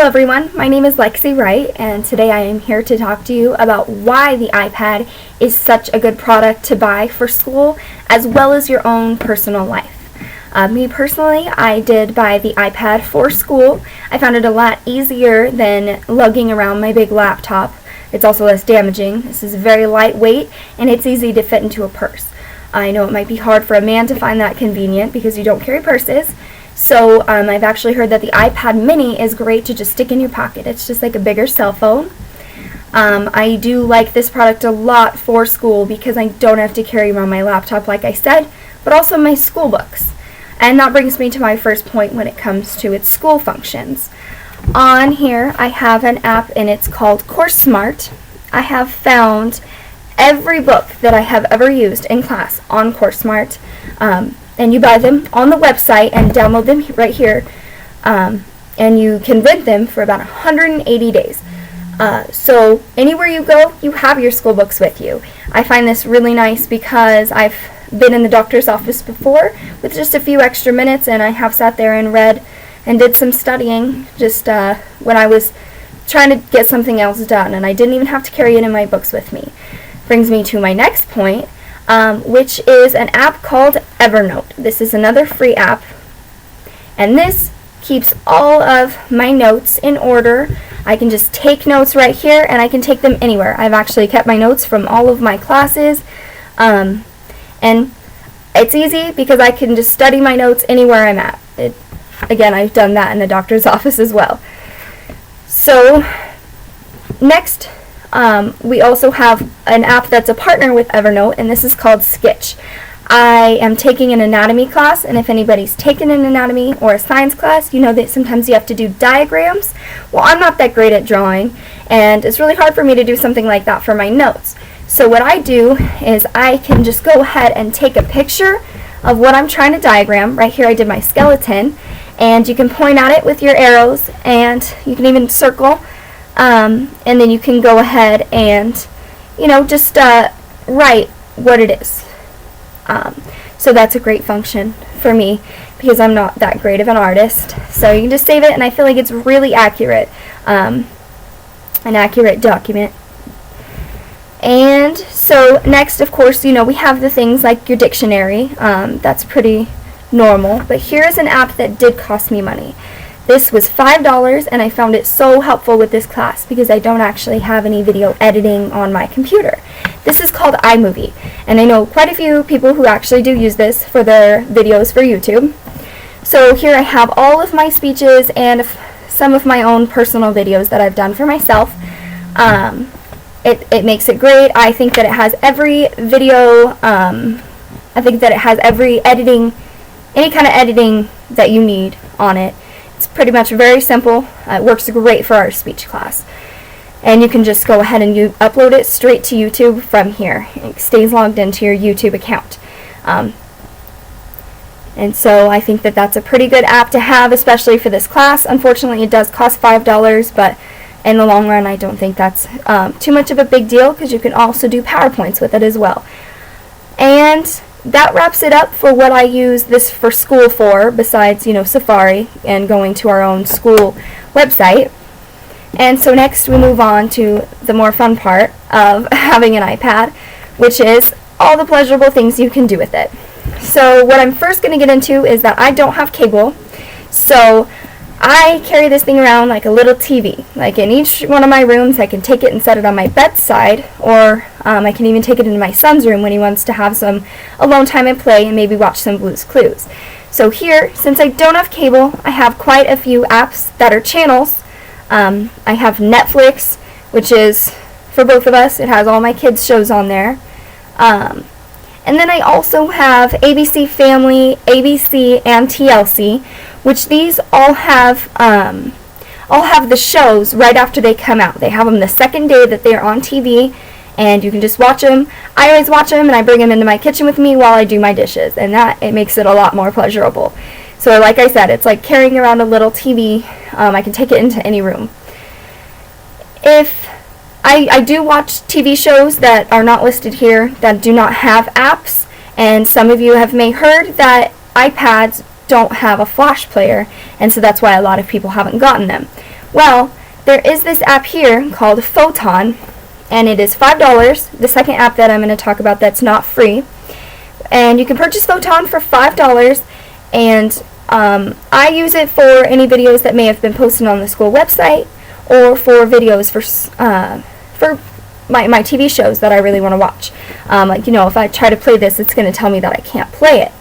everyone, my name is Lexi Wright, and today I am here to talk to you about why the iPad is such a good product to buy for school as well as your own personal life. Me personally, I did buy the iPad for school. I found it a lot easier than lugging around my big laptop. It's also less damaging. This is very lightweight and it's easy to fit into a purse. I know it might be hard for a man to find that convenient because you don't carry purses. So I've actually heard that the iPad mini is great to just stick in your pocket. It's just like a bigger cell phone. I do like this product a lot for school because I don't have to carry around my laptop like I said, but also my school books. And that brings me to my first point when it comes to its school functions. On here I have an app and it's called Course Smart. I have found every book that I have ever used in class on Course Smart. And you buy them on the website and download them right here, and you can rent them for about 180 days. So anywhere you go, you have your school books with you. I find this really nice because I've been in the doctor's office before with just a few extra minutes, and I have sat there and read and did some studying just when I was trying to get something else done, and I didn't even have to carry any of my books with me. Brings me to my next point, which is an app called Evernote. This is another free app, and this keeps all of my notes in order. I can just take notes right here, and I can take them anywhere. I've actually kept my notes from all of my classes, and it's easy because I can just study my notes anywhere I'm at. Again, I've done that in the doctor's office as well. So next, we also have an app that's a partner with Evernote, and this is called Sketch. I am taking an anatomy class, and if anybody's taken an anatomy or a science class, you know that sometimes you have to do diagrams. Well, I'm not that great at drawing, and it's really hard for me to do something like that for my notes. So what I do is I can just go ahead and take a picture of what I'm trying to diagram. Right here I did my skeleton, and you can point at it with your arrows, and you can even circle. And then you can go ahead and, just write what it is. So that's a great function for me because I'm not that great of an artist. So you can just save it, and I feel like it's really accurate, an accurate document. And so next, of course, we have the things like your dictionary. That's pretty normal. But here is an app that did cost me money. This was $5, and I found it so helpful with this class because I don't actually have any video editing on my computer. This is called iMovie, and I know quite a few people who actually do use this for their videos for YouTube. So here I have all of my speeches and some of my own personal videos that I've done for myself. It makes it great. I think that it has every video, I think that it has every editing, any kind of editing that you need on it. It's pretty much very simple. It works great for our speech class. And you can just go ahead and you upload it straight to YouTube from here. It stays logged into your YouTube account. And so I think that that's a pretty good app to have, especially for this class. Unfortunately, it does cost $5, but in the long run, I don't think that's too much of a big deal because you can also do PowerPoints with it as well. And that wraps it up for what I use this for school for, besides, Safari and going to our own school website. And so next we move on to the more fun part of having an iPad, which is all the pleasurable things you can do with it. So what I'm first going to get into is that I don't have cable, so I carry this thing around like a little TV. Like in each one of my rooms, I can take it and set it on my bedside, or I can even take it into my son's room when he wants to have some alone time and play and maybe watch some Blue's Clues. So here, since I don't have cable, I have quite a few apps that are channels. I have Netflix, which is for both of us. It has all my kids' shows on there. And then I also have ABC Family, ABC, and TLC, which these all have the shows right after they come out. They have them the second day that they're on TV, and you can just watch them. I always watch them, and I bring them into my kitchen with me while I do my dishes, and it makes it a lot more pleasurable. So like I said, it's like carrying around a little TV. I can take it into any room. If I do watch TV shows that are not listed here that do not have apps, and some of you may heard that iPads don't have a flash player, and so that's why a lot of people haven't gotten them. Well, there is this app here called Photon, and it is $5. The second app that I'm going to talk about that's not free. And you can purchase Photon for $5, and I use it for any videos that may have been posted on the school website, or for videos for my TV shows that I really want to watch. Like, if I try to play this, it's going to tell me that I can't play it.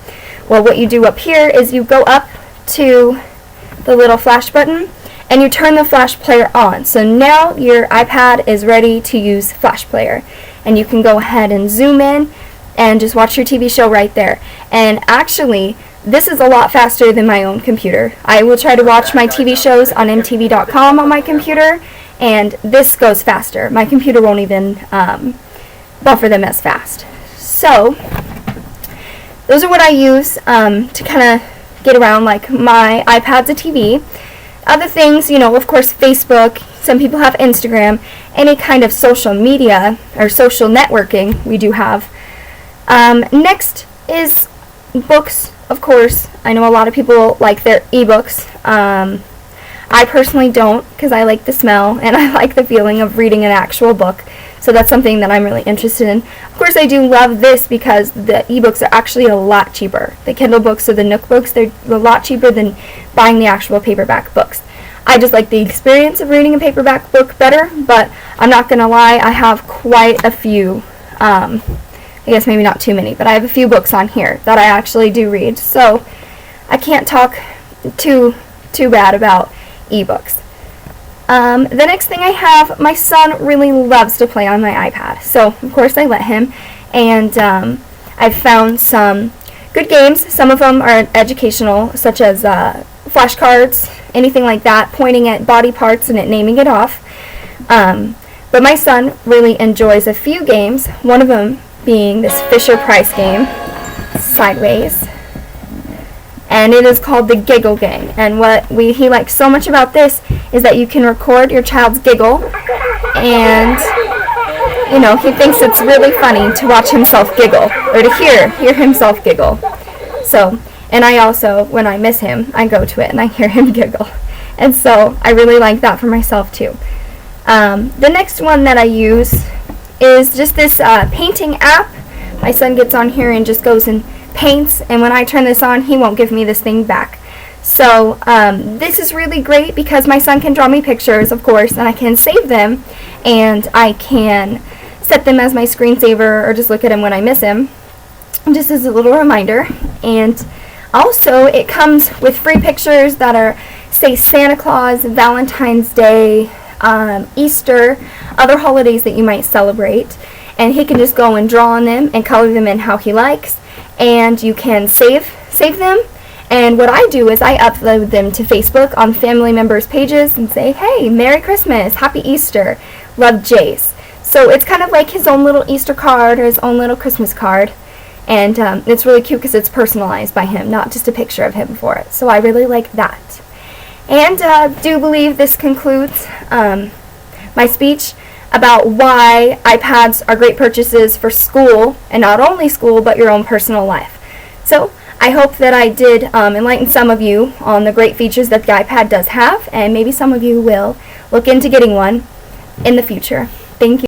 Well, what you do up here is you go up to the little flash button, and you turn the flash player on. So now your iPad is ready to use flash player, and you can go ahead and zoom in and just watch your TV show right there. And actually, this is a lot faster than my own computer. I will try to watch my TV shows on mtv.com on my computer, and this goes faster. My computer won't even buffer them as fast. So those are what I use to kind of get around. Like, my iPad's a TV. Other things, of course, Facebook. Some people have Instagram. Any kind of social media or social networking we do have. Next is books, of course. I know a lot of people like their ebooks. I personally don't, because I like the smell and I like the feeling of reading an actual book. So that's something that I'm really interested in. Of course, I do love this because the ebooks are actually a lot cheaper. The Kindle books or the Nook books, they're a lot cheaper than buying the actual paperback books. I just like the experience of reading a paperback book better, but I'm not going to lie, I have quite a few, I guess maybe not too many, but I have a few books on here that I actually do read. So I can't talk too bad about ebooks. The next thing I have, my son really loves to play on my iPad, so of course I let him, and I've found some good games. Some of them are educational, such as flashcards, anything like that, pointing at body parts and naming it off. But my son really enjoys a few games, one of them being this Fisher-Price game, Sideways. And it is called the Giggle Gang. And what he likes so much about this is that you can record your child's giggle, and he thinks it's really funny to watch himself giggle, or to hear himself giggle. So, and I also, when I miss him, I go to it and I hear him giggle. And so I really like that for myself too. The next one that I use is just this painting app. My son gets on here and just goes and paints, and when I turn this on, he won't give me this thing back. So this is really great because my son can draw me pictures, of course, and I can save them, and I can set them as my screensaver or just look at them when I miss him, just as a little reminder. And also, it comes with free pictures that are, say, Santa Claus, Valentine's Day, Easter, other holidays that you might celebrate, and he can just go and draw on them and color them in how he likes. And you can save them, and what I do is I upload them to Facebook on family members' pages and say, hey, Merry Christmas, Happy Easter, love, Jace. So it's kind of like his own little Easter card or his own little Christmas card, and it's really cute because it's personalized by him, not just a picture of him for it. So I really like that. And do believe this concludes my speech about why iPads are great purchases for school, and not only school, but your own personal life. So I hope that I did enlighten some of you on the great features that the iPad does have, and maybe some of you will look into getting one in the future. Thank you.